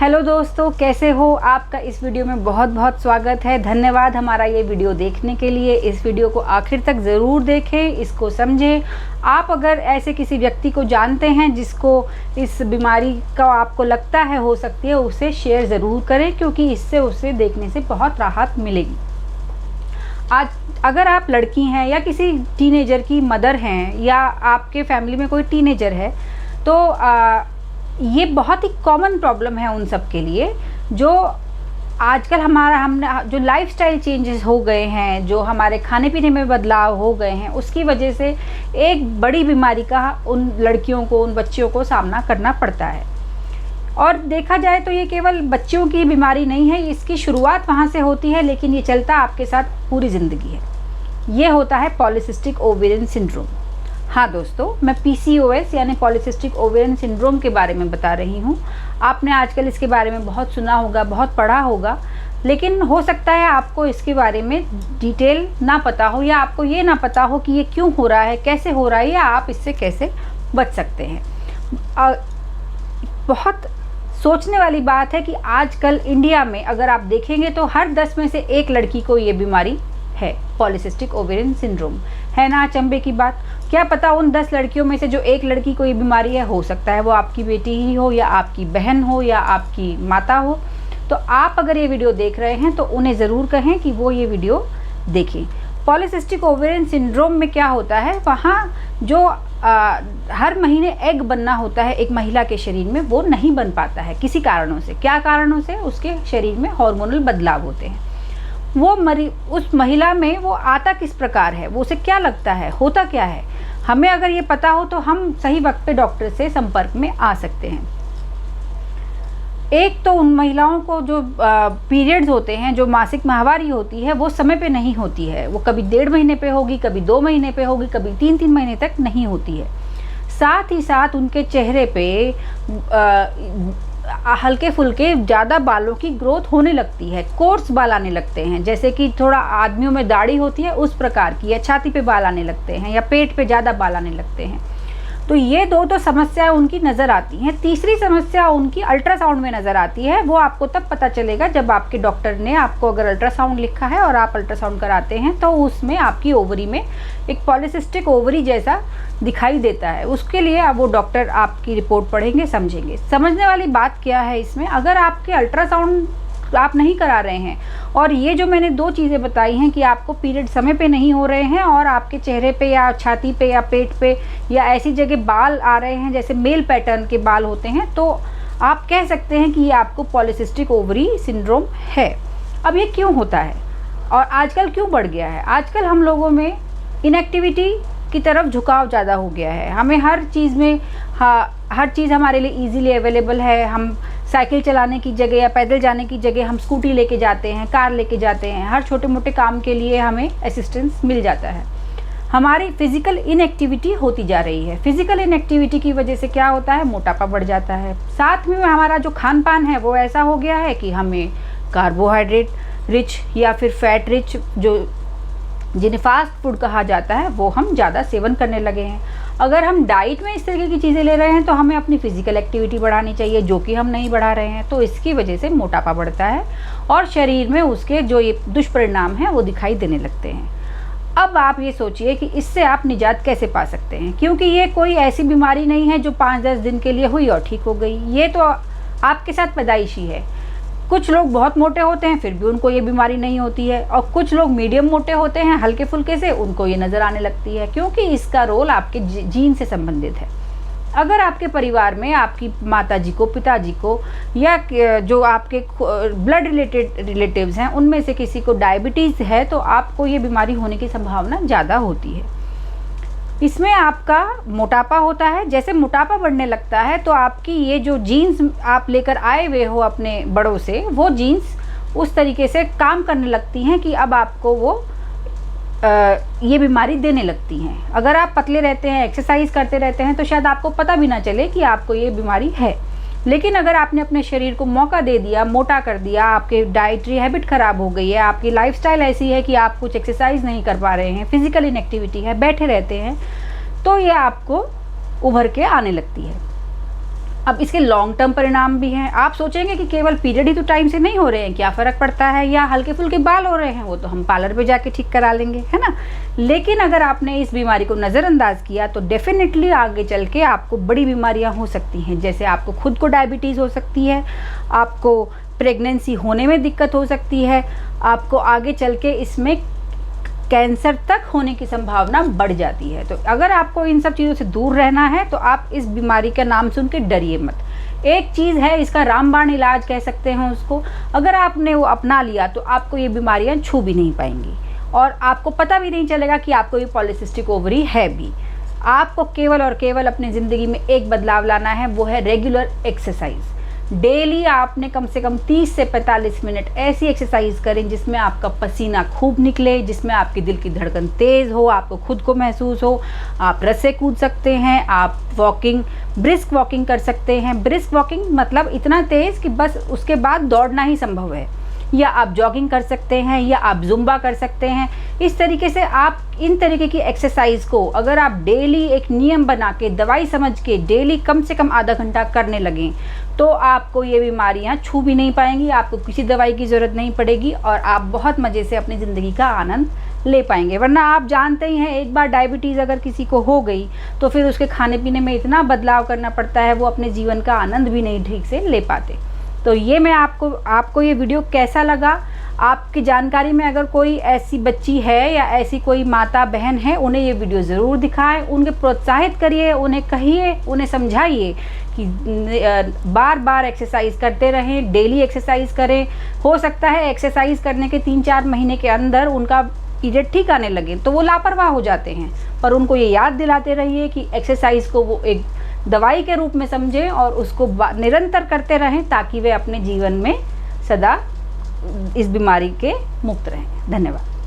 Hello दोस्तों, कैसे हो? आपका इस वीडियो में बहुत बहुत स्वागत है। धन्यवाद हमारा ये वीडियो देखने के लिए। इस वीडियो को आखिर तक ज़रूर देखें, इसको समझें। आप अगर ऐसे किसी व्यक्ति को जानते हैं जिसको इस बीमारी का आपको लगता है हो सकती है, उसे शेयर ज़रूर करें, क्योंकि इससे उसे देखने से बहुत राहत मिलेगी। आज अगर आप लड़की हैं या किसी टीनेजर की मदर हैं या आपके फैमिली में कोई टीनेजर है, तो ये बहुत ही कॉमन प्रॉब्लम है उन सब के लिए जो आजकल हमने जो लाइफस्टाइल चेंजेस हो गए हैं, जो हमारे खाने पीने में बदलाव हो गए हैं, उसकी वजह से एक बड़ी बीमारी का उन लड़कियों को, उन बच्चियों को सामना करना पड़ता है। और देखा जाए तो ये केवल बच्चियों की बीमारी नहीं है, इसकी शुरुआत वहाँ से होती है, लेकिन ये चलता आपके साथ पूरी ज़िंदगी है। ये होता है पॉलीसिस्टिक ओवेरियन सिंड्रोम। हाँ दोस्तों, मैं PCOS यानी पॉलीसिस्टिक ओवेरियन सिंड्रोम के बारे में बता रही हूँ। आपने आजकल इसके बारे में बहुत सुना होगा, बहुत पढ़ा होगा, लेकिन हो सकता है आपको इसके बारे में डिटेल ना पता हो, या आपको ये ना पता हो कि ये क्यों हो रहा है, कैसे हो रहा है, या आप इससे कैसे बच सकते हैं। बहुत सोचने वाली बात है कि आजकल इंडिया में अगर आप देखेंगे तो हर 10 में से एक लड़की को ये बीमारी है, पॉलीसिस्टिक ओवेरियन सिंड्रोम। है ना अचंभे की बात? क्या पता उन 10 लड़कियों में से जो एक लड़की को ये बीमारी है, हो सकता है वो आपकी बेटी ही हो, या आपकी बहन हो, या आपकी माता हो। तो आप अगर ये वीडियो देख रहे हैं तो उन्हें ज़रूर कहें कि वो ये वीडियो देखें। पॉलीसिस्टिक ओवेरियन सिंड्रोम में क्या होता है, वहाँ जो हर महीने एग बनना होता है एक महिला के शरीर में, वो नहीं बन पाता है किसी कारणों से। क्या कारणों से? उसके शरीर में हार्मोनल बदलाव होते हैं। वो उस महिला में वो आता किस प्रकार है, वो उसे क्या लगता है, होता क्या है, हमें अगर ये पता हो तो हम सही वक्त पे डॉक्टर से संपर्क में आ सकते हैं। एक तो उन महिलाओं को जो पीरियड्स होते हैं, जो मासिक माहवारी होती है, वो समय पे नहीं होती है। वो कभी 1.5 महीने पे होगी, कभी 2 महीने पे होगी, कभी 3-3 महीने तक नहीं होती है। साथ ही साथ उनके चेहरे पे हल्के फुल्के ज़्यादा बालों की ग्रोथ होने लगती है, कोर्स बाल आने लगते हैं, जैसे कि थोड़ा आदमियों में दाढ़ी होती है उस प्रकार की, या छाती पे बाल आने लगते हैं, या पेट पे ज़्यादा बाल आने लगते हैं। तो ये दो तो समस्याएं उनकी नज़र आती हैं। तीसरी समस्या उनकी अल्ट्रासाउंड में नज़र आती है। वो आपको तब पता चलेगा जब आपके डॉक्टर ने आपको अगर अल्ट्रासाउंड लिखा है और आप अल्ट्रासाउंड कराते हैं, तो उसमें आपकी ओवरी में एक पॉलीसिस्टिक ओवरी जैसा दिखाई देता है। उसके लिए वो डॉक्टर आपकी रिपोर्ट पढ़ेंगे, समझेंगे। समझने वाली बात क्या है इसमें, अगर आपके अल्ट्रासाउंड आप नहीं करा रहे हैं, और ये जो मैंने 2 चीज़ें बताई हैं कि आपको पीरियड समय पे नहीं हो रहे हैं, और आपके चेहरे पे या छाती पे या पेट पे या ऐसी जगह बाल आ रहे हैं जैसे मेल पैटर्न के बाल होते हैं, तो आप कह सकते हैं कि ये आपको पॉलीसिस्टिक ओवरी सिंड्रोम है। अब ये क्यों होता है और आजकल क्यों बढ़ गया है? आजकल हम लोगों में इनएक्टिविटी की तरफ झुकाव ज़्यादा हो गया है। हमें हर चीज़ में हर चीज़ हमारे लिए ईजीली अवेलेबल है। हम साइकिल चलाने की जगह या पैदल जाने की जगह हम स्कूटी लेके जाते हैं, कार लेके जाते हैं। हर छोटे मोटे काम के लिए हमें असिस्टेंस मिल जाता है। हमारी फिज़िकल इनएक्टिविटी होती जा रही है। फिज़िकल इनएक्टिविटी की वजह से क्या होता है, मोटापा बढ़ जाता है। साथ में हमारा जो खान पान है वो ऐसा हो गया है कि हमें कार्बोहाइड्रेट रिच या फिर फैट रिच, जो जिन्हें फास्ट फूड कहा जाता है, वो हम ज़्यादा सेवन करने लगे हैं। अगर हम डाइट में इस तरीके की चीज़ें ले रहे हैं तो हमें अपनी फ़िज़िकल एक्टिविटी बढ़ानी चाहिए, जो कि हम नहीं बढ़ा रहे हैं। तो इसकी वजह से मोटापा बढ़ता है और शरीर में उसके जो ये दुष्परिणाम हैं वो दिखाई देने लगते हैं। अब आप ये सोचिए कि इससे आप निजात कैसे पा सकते हैं, क्योंकि ये कोई ऐसी बीमारी नहीं है जो 5-10 दिन के लिए हुई और ठीक हो गई। ये तो आपके साथ पैदाइशी है। कुछ लोग बहुत मोटे होते हैं फिर भी उनको ये बीमारी नहीं होती है, और कुछ लोग मीडियम मोटे होते हैं हल्के फुल्के से, उनको ये नज़र आने लगती है, क्योंकि इसका रोल आपके जीन से संबंधित है। अगर आपके परिवार में आपकी माताजी को, पिताजी को, या जो आपके ब्लड रिलेटेड रिलेटिव्स हैं उनमें से किसी को डायबिटीज़ है, तो आपको ये बीमारी होने की संभावना ज़्यादा होती है। इसमें आपका मोटापा होता है। जैसे मोटापा बढ़ने लगता है तो आपकी ये जो जीन्स आप लेकर आए हुए हो अपने बड़ों से, वो जीन्स उस तरीके से काम करने लगती हैं कि अब आपको वो ये बीमारी देने लगती हैं। अगर आप पतले रहते हैं, एक्सरसाइज करते रहते हैं, तो शायद आपको पता भी ना चले कि आपको ये बीमारी है। लेकिन अगर आपने अपने शरीर को मौका दे दिया, मोटा कर दिया, आपके डाइटरी हैबिट ख़राब हो गई है, आपकी लाइफस्टाइल ऐसी है कि आप कुछ एक्सरसाइज नहीं कर पा रहे हैं, फिजिकल इनएक्टिविटी है, बैठे रहते हैं, तो ये आपको उभर के आने लगती है। अब इसके लॉन्ग टर्म परिणाम भी हैं। आप सोचेंगे कि केवल पीरियड ही तो टाइम से नहीं हो रहे हैं, क्या फ़र्क पड़ता है, या हल्के फुल्के बाल हो रहे हैं वो तो हम पार्लर पे जाके ठीक करा लेंगे, है ना। लेकिन अगर आपने इस बीमारी को नज़रअंदाज किया तो डेफिनेटली आगे चल के आपको बड़ी बीमारियां हो सकती हैं। जैसे आपको खुद को डायबिटीज़ हो सकती है, आपको प्रेगनेंसी होने में दिक्कत हो सकती है, आपको आगे चल के इसमें कैंसर तक होने की संभावना बढ़ जाती है। तो अगर आपको इन सब चीज़ों से दूर रहना है तो आप इस बीमारी का नाम सुन के डरिए मत। एक चीज़ है, इसका रामबाण इलाज कह सकते हैं उसको, अगर आपने वो अपना लिया तो आपको ये बीमारियां छू भी नहीं पाएंगी और आपको पता भी नहीं चलेगा कि आपको ये पॉलीसिस्टिक ओवरी है भी। आपको केवल और केवल अपनी ज़िंदगी में एक बदलाव लाना है, वो है रेगुलर एक्सरसाइज। डेली आपने कम से कम 30 से 45 मिनट ऐसी एक्सरसाइज करें जिसमें आपका पसीना खूब निकले, जिसमें आपके दिल की धड़कन तेज़ हो, आपको खुद को महसूस हो। आप रस्से कूद सकते हैं, आप वॉकिंग, ब्रिस्क वॉकिंग कर सकते हैं। ब्रिस्क वॉकिंग मतलब इतना तेज़ कि बस उसके बाद दौड़ना ही संभव है, या आप जॉगिंग कर सकते हैं, या आप जुम्बा कर सकते हैं। इस तरीके से आप इन तरीके की एक्सरसाइज को अगर आप डेली एक नियम बना के, दवाई समझ के डेली कम से कम आधा घंटा करने लगें तो आपको ये बीमारियां छू भी नहीं पाएंगी, आपको किसी दवाई की ज़रूरत नहीं पड़ेगी और आप बहुत मज़े से अपनी ज़िंदगी का आनंद ले पाएंगे। वरना आप जानते ही हैं, एक बार डायबिटीज़ अगर किसी को हो गई तो फिर उसके खाने पीने में इतना बदलाव करना पड़ता है, वो अपने जीवन का आनंद भी नहीं ठीक से ले पाते। तो ये मैं आपको ये वीडियो कैसा लगा, आपकी जानकारी में अगर कोई ऐसी बच्ची है या ऐसी कोई माता बहन है, उन्हें ये वीडियो ज़रूर दिखाएं, उन्हें प्रोत्साहित करिए, उन्हें कहिए, उन्हें समझाइए कि बार बार एक्सरसाइज करते रहें, डेली एक्सरसाइज करें। हो सकता है एक्सरसाइज करने के 3-4 महीने के अंदर उनका पीरियड ठीक आने लगे तो वो लापरवाह हो जाते हैं, पर उनको ये याद दिलाते रहिए कि एक्सरसाइज को वो एक दवाई के रूप में समझें और उसको निरंतर करते रहें ताकि वे अपने जीवन में सदा इस बीमारी के मुक्त रहें। धन्यवाद।